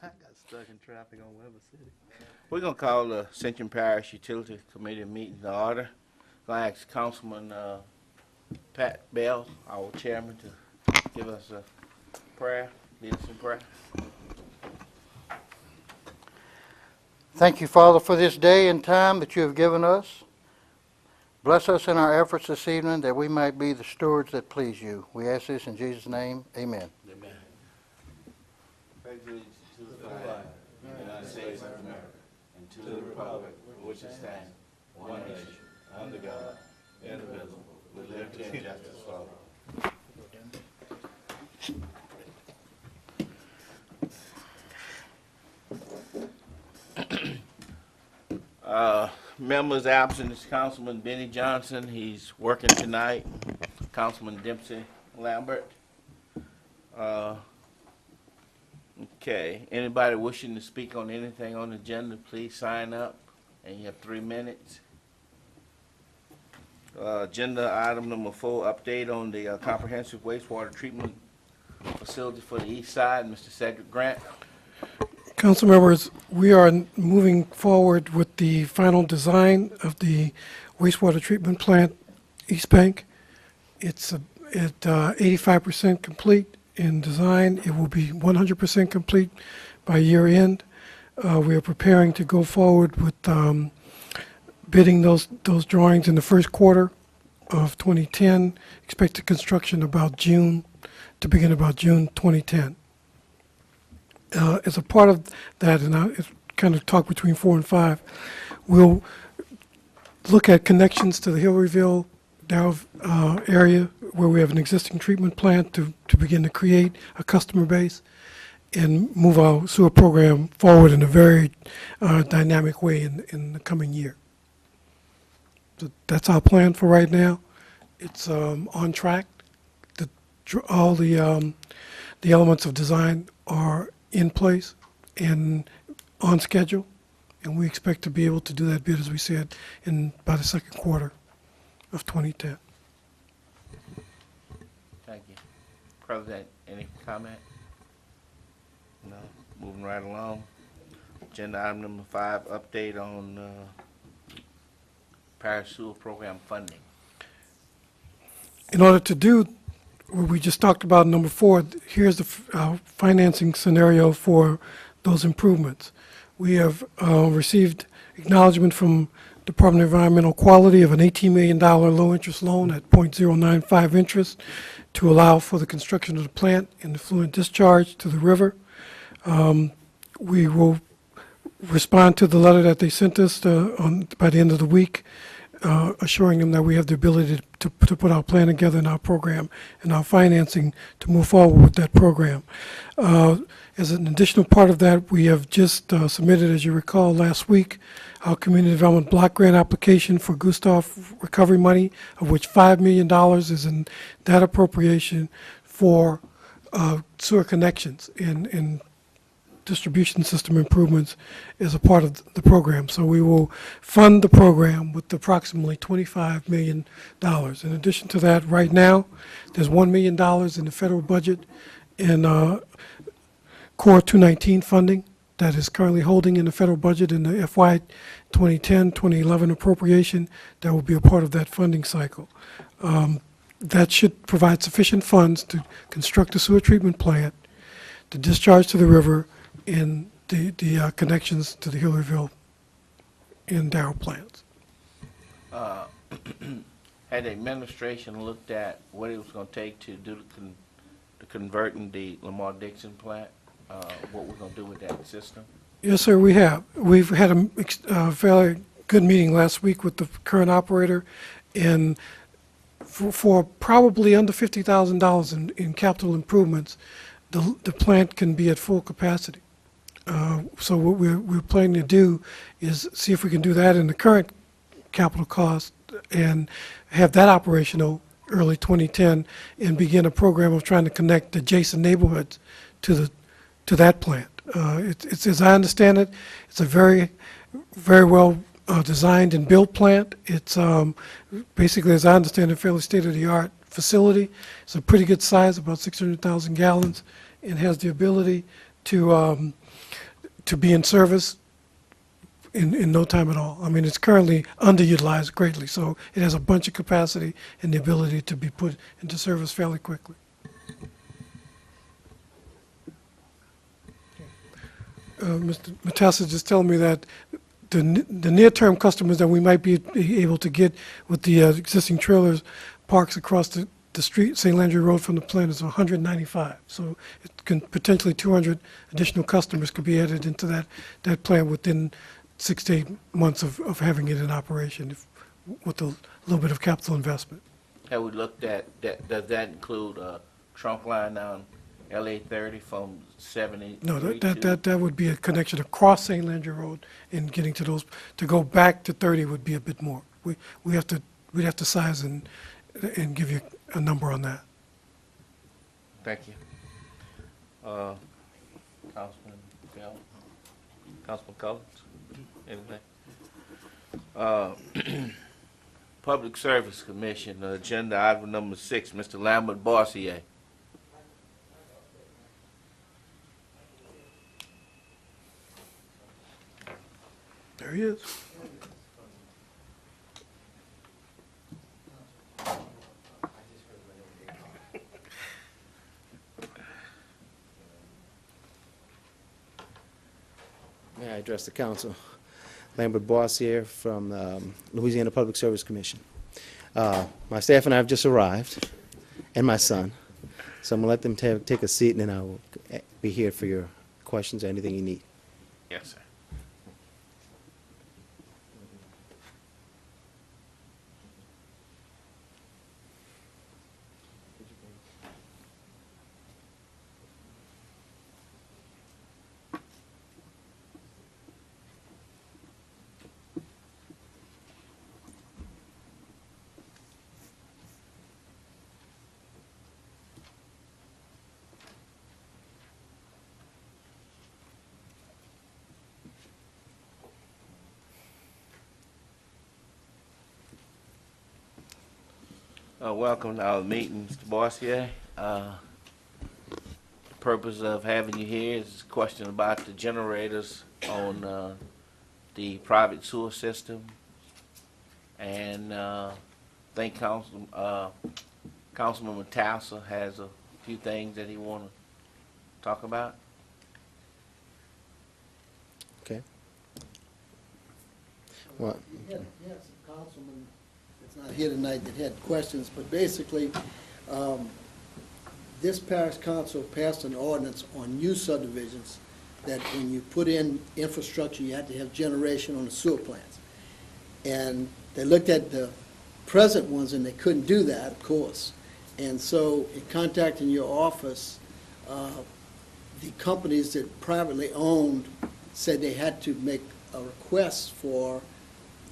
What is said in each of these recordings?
I got stuck in traffic on Weber City. We're gonna call the Ascension Parish Utility Committee meeting to order. Gonna ask Councilman Pat Bell, our chairman, to give us a prayer, lead us in prayer. Thank you, Father, for this day and time that you have given us. Bless us in our efforts this evening that we might be the stewards that please you. We ask this in Jesus' name. Amen. Amen. Pledge allegiance to the flag of the United States of America and to the republic for which it stands, one nation, under God, indivisible, with liberty and justice for all. Members absent is Councilman Benny Johnson. He's working tonight. Councilman Dempsey Lambert. Okay. Anybody wishing to speak on anything on the agenda, please sign up. And you have 3 minutes. Agenda item number 4, update on the comprehensive wastewater treatment facility for the east side. Mr. Cedric Grant. Council members, we are moving forward with the final design of the wastewater treatment plant, East Bank. It's at 85% complete in design. It will be 100% complete by year end. We are preparing to go forward with bidding those drawings in the first quarter of 2010. Expected construction about June, to begin about June 2010. As a part of that, and it's kind of talk between 4 and 5, we'll look at connections to the Hillaryville area where we have an existing treatment plant to begin to create a customer base and move our sewer program forward in a very dynamic way in the coming year. So that's our plan for right now. It's on track. All the elements of design are in place and on schedule, and we expect to be able to do that bid, as we said, by the second quarter of 2010. Thank you. President, any comment? No. Moving right along. Agenda item number 5, update on Parish Sewer Program funding. In order to do what we just talked about, number 4, here's the financing scenario for those improvements. We have received acknowledgement from Department of Environmental Quality of an $18 million low-interest loan at 0.095 interest to allow for the construction of the plant and effluent discharge to the river. We will respond to the letter that they sent us by the end of the week, assuring them that we have the ability to put our plan together in our program and our financing to move forward with that program. As an additional part of that, we have just submitted, as you recall, last week, our community development block grant application for Gustav recovery money, of which $5 million is in that appropriation for sewer connections and distribution system improvements as a part of the program. So we will fund the program with approximately $25 million. In addition to that, right now, there's $1 million in the federal budget in Core 219 funding that is currently holding in the federal budget in the FY 2010-2011 appropriation that will be a part of that funding cycle. That should provide sufficient funds to construct a sewer treatment plant, to discharge to the river, and the connections to the Hillaryville and Darrow plants. Had the administration looked at what it was going to take to do the converting the Lamar Dixon plant? What we're going to do with that system? Yes, sir, we have. We've had a fairly good meeting last week with the current operator, and for probably under $50,000 in capital improvements, the plant can be at full capacity. So what we're planning to do is see if we can do that in the current capital cost and have that operational early 2010 and begin a program of trying to connect adjacent neighborhoods to that plant. It's as I understand it, it's a very well designed and built plant. It's basically, as I understand it, fairly state-of-the-art facility. It's a pretty good size, about 600,000 gallons, and has the ability to to be in service in no time at all. I mean, it's currently underutilized greatly, so it has a bunch of capacity and the ability to be put into service fairly quickly. Mr. Matassa just telling me that the near-term customers that we might be able to get with the existing trailers parks across the street, St. Landry Road from the plant is 195. So it can potentially 200 additional customers could be added into that plant within 6 to 8 months of having it in operation with a little bit of capital investment. Have we looked at, does that include a trunk line down LA 30 from 70? No, that would be a connection across St. Landry Road and getting to those. To go back to 30 would be a bit more. We'd have to size and give you a number on that. Thank you. Councilman Bell, Councilman Collins, anything? Public Service Commission, agenda item number 6, Mr. Lambert Bossier. There he is. May I address the council? Lambert Bossier from Louisiana Public Service Commission. My staff and I have just arrived, and my son. So I'm going to let them take a seat, and then I will be here for your questions or anything you need. Yes, sir. Welcome to our meeting, Mr. Bossier. The purpose of having you here is a question about the generators on the private sewer system. And I think Councilman Matassa has a few things that he want to talk about. Okay? What? Yes, Councilman, it's not here tonight, that had questions, but basically, this parish council passed an ordinance on new subdivisions that when you put in infrastructure, you have to have generation on the sewer plants. And they looked at the present ones and they couldn't do that, of course. And so in contacting your office, the companies that privately owned said they had to make a request for,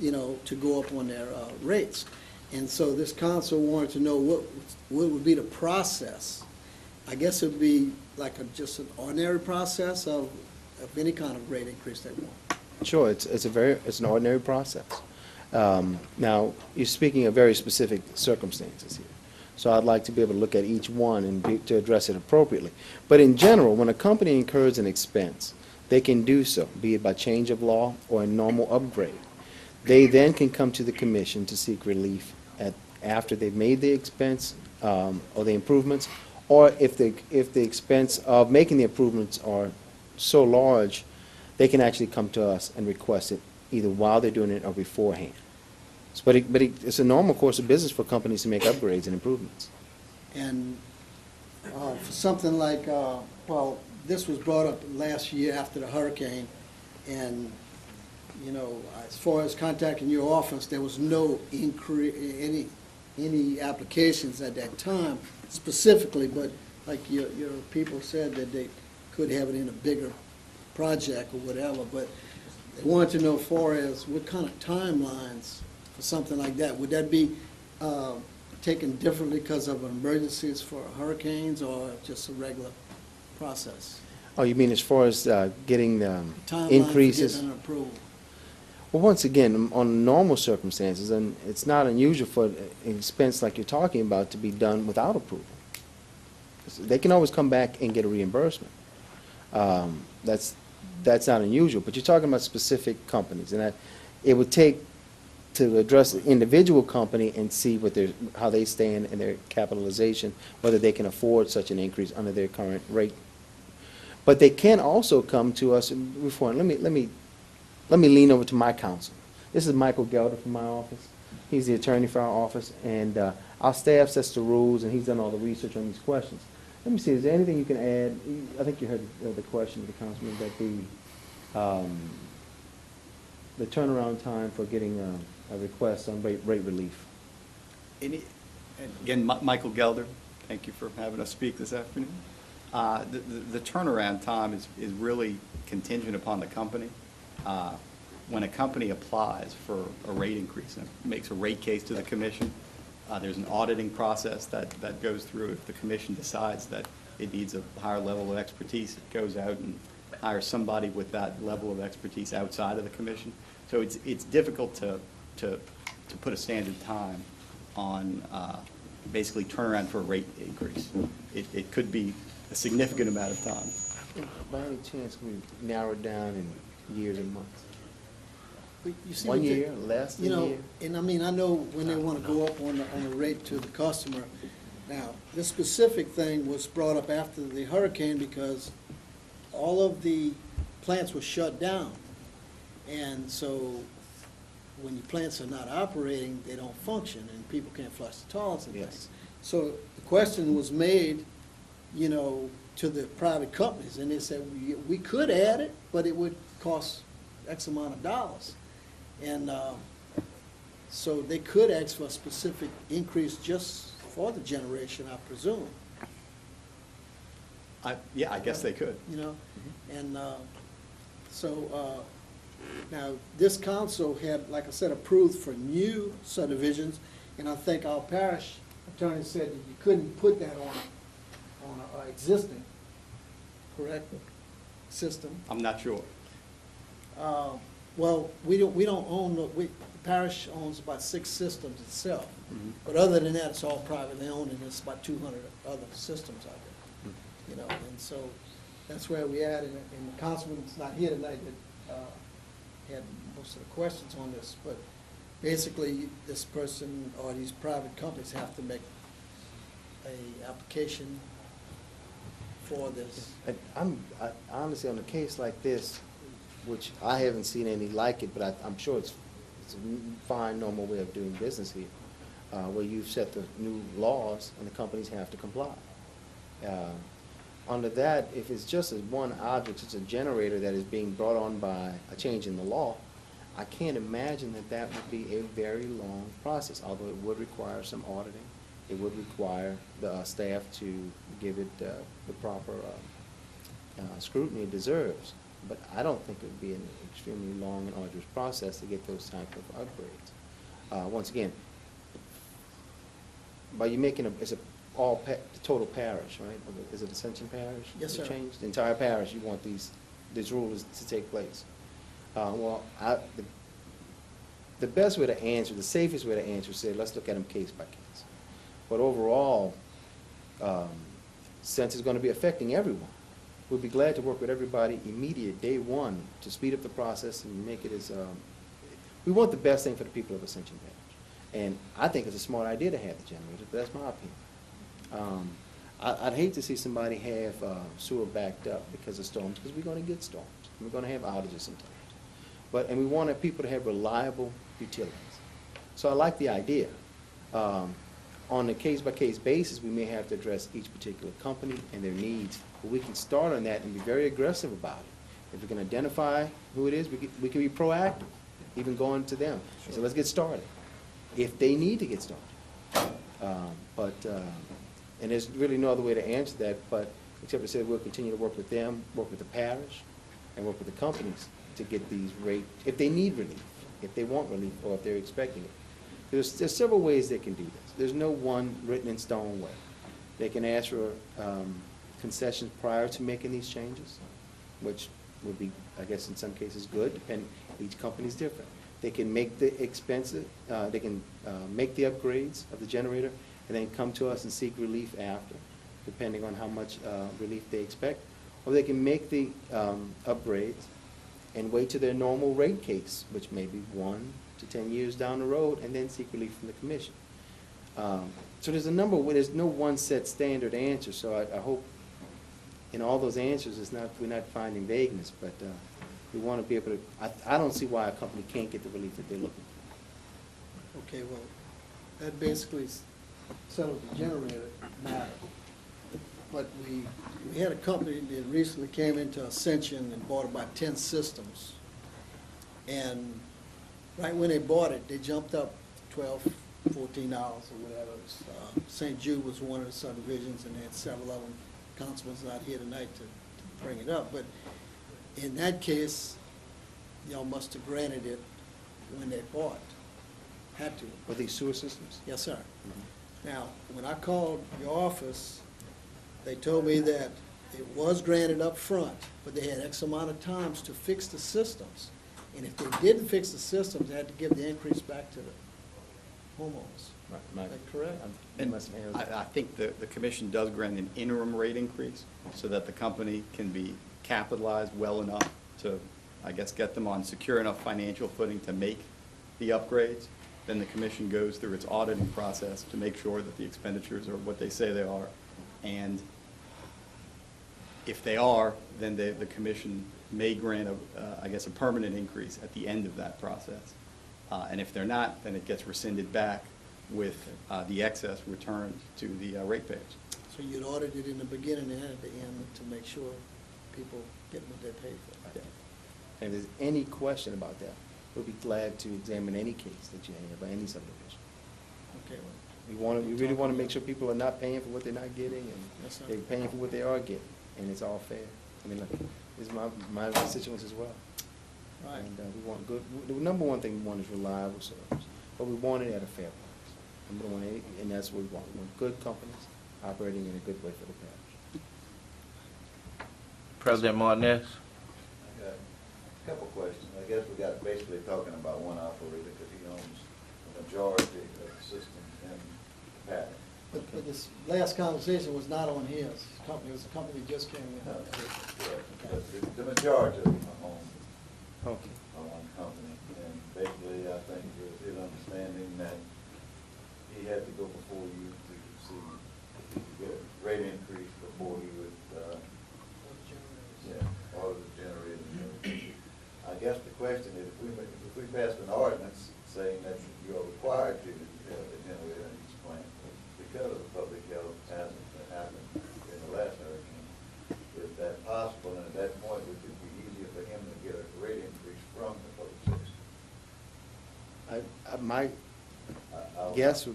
to go up on their rates. And so this council wanted to know what would be the process. I guess it would be like just an ordinary process of any kind of rate increase they want. Sure, it's an ordinary process. Now, you're speaking of very specific circumstances here. So I'd like to be able to look at each one and to address it appropriately. But in general, when a company incurs an expense, they can do so, be it by change of law or a normal upgrade. They then can come to the commission to seek relief after they've made the expense or the improvements, or if the expense of making the improvements are so large, they can actually come to us and request it either while they're doing it or beforehand. But it's a normal course of business for companies to make upgrades and improvements. And for something like, this was brought up last year after the hurricane, and, as far as contacting your office, there was no any applications at that time specifically, but like your people said that they could have it in a bigger project or whatever, but they wanted to know as far as what kind of timelines for something like that. Would that be taken differently because of emergencies for hurricanes or just a regular process? Oh, you mean as far as getting Timeline increases? for getting an approval. Well, once again, on normal circumstances, and it's not unusual for an expense like you're talking about to be done without approval. They can always come back and get a reimbursement. That's that's not unusual, but you're talking about specific companies, and that, it would take to address the individual company and see what their, how they stand in their capitalization, whether they can afford such an increase under their current rate. But they can also come to us, and before, let me lean over to my counsel. This is Michael Gelder from my office. He's the attorney for our office, and our staff sets the rules, and he's done all the research on these questions. Let me see, is there anything you can add? I think you heard the question of the councilman, that the turnaround time for getting a request on rate relief. Again, Michael Gelder, thank you for having us speak this afternoon. The turnaround time is really contingent upon the company. When a company applies for a rate increase and makes a rate case to the commission, there's an auditing process that goes through. If the commission decides that it needs a higher level of expertise, it goes out and hires somebody with that level of expertise outside of the commission. So it's difficult to put a standard time on basically turnaround for a rate increase. It could be a significant amount of time. By any chance, can we narrow it down in years and months? You see 1 what they- year, less than You a know, year? and I mean, I know when they want to go up on the rate to the customer. Now, this specific thing was brought up after the hurricane because all of the plants were shut down. And so when your plants are not operating, they don't function, and people can't flush the toilets and Yes. things. So the question was made, you know, to the private companies, and they said, we could add it, but it would cost X amount of dollars. And so they could ask for a specific increase just for the generation, I presume, Yeah, I guess they could. you know? And now, this council had, like I said, approved for new subdivisions, and I think our parish attorney said that you couldn't put that on a existing, correct, system. I'm not sure. Well, we don't own, the parish owns about 6 systems itself. But other than that, it's all privately owned, and there's about 200 other systems out there, you know, and so that's where we at, and the councilman's not here tonight that had most of the questions on this, but basically, this person or these private companies have to make a application for this. I honestly, on a case like this, which I haven't seen any like it, but I'm sure it's a fine, normal way of doing business here, where you've set the new laws and the companies have to comply. Under that, if it's just as one object, it's a generator that is being brought on by a change in the law, I can't imagine that that would be a very long process, although it would require some auditing. It would require the staff to give it the proper scrutiny it deserves. But I don't think it would be an extremely long and arduous process to get those type of upgrades. Once again, by you making it's a the total parish, right? Is it Ascension Parish? Yes, sir. Changed? The entire parish, you want these rules to take place. Well, the best way to answer, the safest way to answer is say, let's look at them case by case. But overall, since it's going to be affecting everyone, we'll be glad to work with everybody immediate, day one, to speed up the process and make it as, we want the best thing for the people of Ascension Parish. And I think it's a smart idea to have the generator, but that's my opinion. I'd hate to see somebody have sewer backed up because of storms, because we're going to get storms. We're going to have outages sometimes. And we want people to have reliable utilities. So I like the idea. On a case-by-case basis, we may have to address each particular company and their needs, but we can start on that and be very aggressive about it. If we can identify who it is, we can be proactive, even going to them. So let's get started, if they need to get started. And there's really no other way to answer that, but except to say we'll continue to work with them, work with the parish, and work with the companies to get these rates, if they need relief, if they want relief, or if they're expecting it. There's several ways they can do this. There's no one written in stone way. They can ask for concessions prior to making these changes, which would be, I guess, in some cases good, depending, each company's different. They can make the expensive, they can make the upgrades of the generator, and then come to us and seek relief after, depending on how much relief they expect. or they can make the upgrades and wait to their normal rate case, which may be 1 to 10 years down the road, and then seek relief from the commission. So there's a number, there's no one set standard answer, so I hope in all those answers, we're not finding vagueness, but we want to be able to, I don't see why a company can't get the relief that they're looking for. Okay, well, that basically settled the generator matter. But we had a company that recently came into Ascension and bought about 10 systems. And right when they bought it, they jumped up $12, $14 or whatever. St. Jude was one of the subdivisions, and they had several of them. Councilman's not here tonight to bring it up. But in that case, y'all must have granted it when they bought. Had to. With these sewer systems? Yes, sir. Now, when I called your office, they told me that it was granted up front, but they had X amount of times to fix the systems. And if they didn't fix the systems, they had to give the increase back to the homeowners. Is that correct? And I think the commission does grant an interim rate increase so that the company can be capitalized well enough to, I guess, get them on secure enough financial footing to make the upgrades. Then the commission goes through its auditing process to make sure that the expenditures are what they say they are. And if they are, then the commission may grant, I guess, a permanent increase at the end of that process. And if they're not, then it gets rescinded back with the excess returned to the ratepayers. So you'd audit it in the beginning and at the end to make sure people get what they paid for. Yeah. And if there's any question about that, we'll be glad to examine any case that you have by any subdivision. Okay, well, We really want to make sure people are not paying for what they're not getting, and Yes, sir. they're paying for what they are getting, and it's all fair. I mean, look, this is my constituents as well. right. And we want good, the number one thing we want is reliable service, but we want it at a fair price. Number one, and that's what we want. We want good companies operating in a good way for the parish. President Martinez? I got a couple questions. I guess we got basically talking about one operator because he owns the majority of the systems in the parish. But this last conversation was not on his company, it was a company that just came in. But the majority of them own Okay. one company. And basically, I think it was his understanding that he had to go before you to see if he could get a rate increase before he would, order the generator. I guess the question is, if we passed an ordinance saying that you are required to have a generator in each plant because of the public health hazard that happened in the last hurricane, is that possible? And at that point, would it be easier for him to get a rate increase from the public system?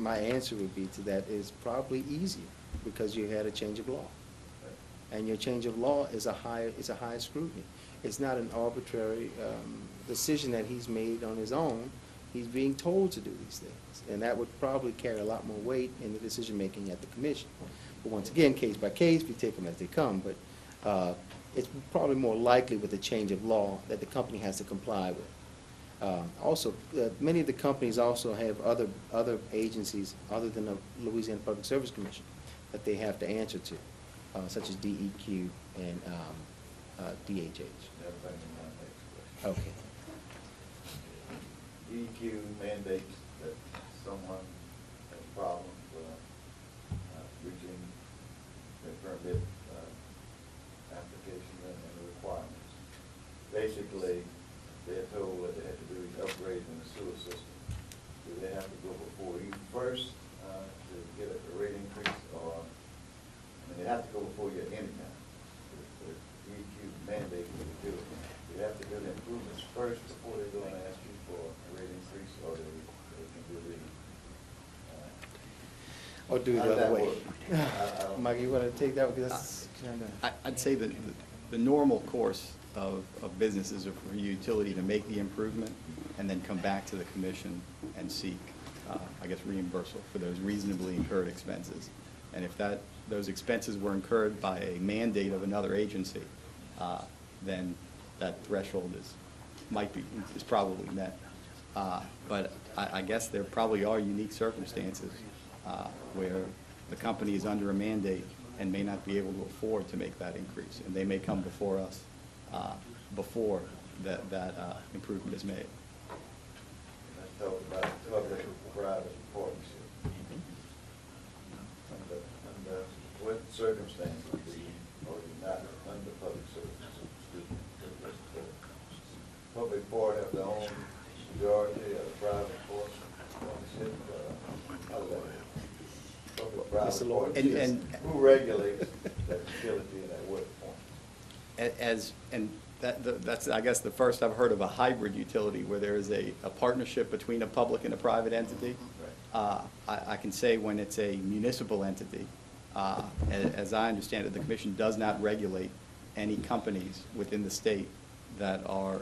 My answer would be to that is probably easier, because you had a change of law. And your change of law is a high scrutiny. It's not an arbitrary decision that he's made on his own. He's being told to do these things, and that would probably carry a lot more weight in the decision-making at the commission. But once again, case by case, we take them as they come, but it's probably more likely with a change of law that the company has to comply with. Also, many of the companies also have other agencies other than the Louisiana Public Service Commission that they have to answer to, such as DEQ and DHH. Never been in my next question. Okay. DEQ mandates that someone has problems reaching the permit application and the requirements. Basically, they're told what they have to do is upgrade in the sewer system. Do they have to go before you first to get a rate increase, or, I mean, they have to go before you at any time. The DEQ mandate you to do it. You have to do the improvements first before they go and ask you for a rate increase, or they can do the. Or do it How the does other that way. work? I don't- Mike, you want to take that, because that's kind of. I'd say that the normal course of businesses are for utility to make the improvement and then come back to the commission and seek, I guess, reimbursement for those reasonably incurred expenses. And if those expenses were incurred by a mandate of another agency, then that threshold is probably met. But I guess there probably are unique circumstances where the company is under a mandate and may not be able to afford to make that increase. And they may come before us before that improvement is made. Let's talk about public-private partnership. Under what circumstances do you, or you not under public services? Public part have their own majority of private partnership, how does that work? Public-private partnership. And Who regulates that utility and at what point? That's, I guess, the first I've heard of a hybrid utility where there is a partnership between a public and a private entity. I can say when it's a municipal entity, as I understand it, the commission does not regulate any companies within the state that are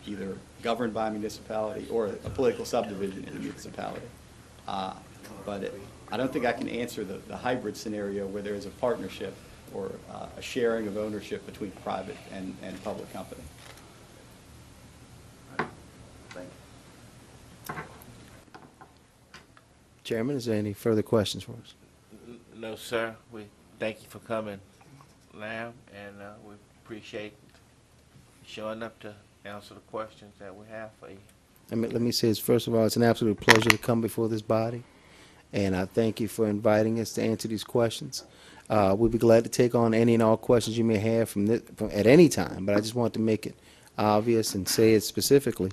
either governed by a municipality or a political subdivision in a municipality. But I don't think I can answer the hybrid scenario where there is a partnership or a sharing of ownership between private and public company. Thank you. Chairman, is there any further questions for us? No, sir. We thank you for coming, Lamb, and we appreciate showing up to answer the questions that we have for you. Let me say this, first of all, it's an absolute pleasure to come before this body, and I thank you for inviting us to answer these questions. We'll be glad to take on any and all questions you may have from at any time, but I just want to make it obvious and say it specifically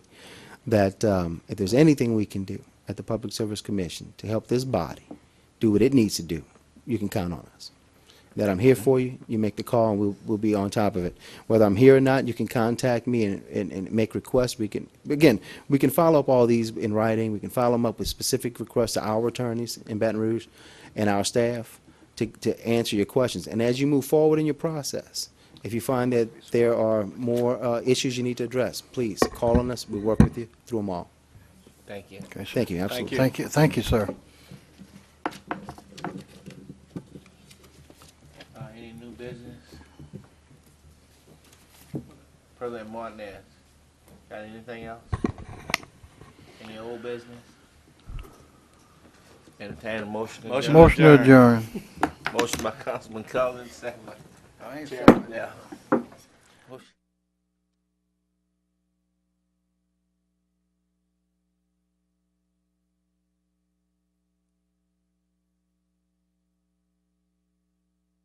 that if there's anything we can do at the Public Service Commission to help this body do what it needs to do, you can count on us. That I'm here for you, you make the call, and we'll be on top of it. Whether I'm here or not, you can contact me and make requests. We can follow up all these in writing. We can follow them up with specific requests to our attorneys in Baton Rouge and our staff to answer your questions. And as you move forward in your process, if you find that there are more issues you need to address, please call on us. We'll work with you through them all. Thank you. Okay, sir. Thank you, absolutely. Thank you, sir. Any new business? President Martinez, got anything else? Any old business? Entertain a motion to adjourn. Motion to adjourn. Motion by Councilman Collins, second by I ain't Chairman Dell.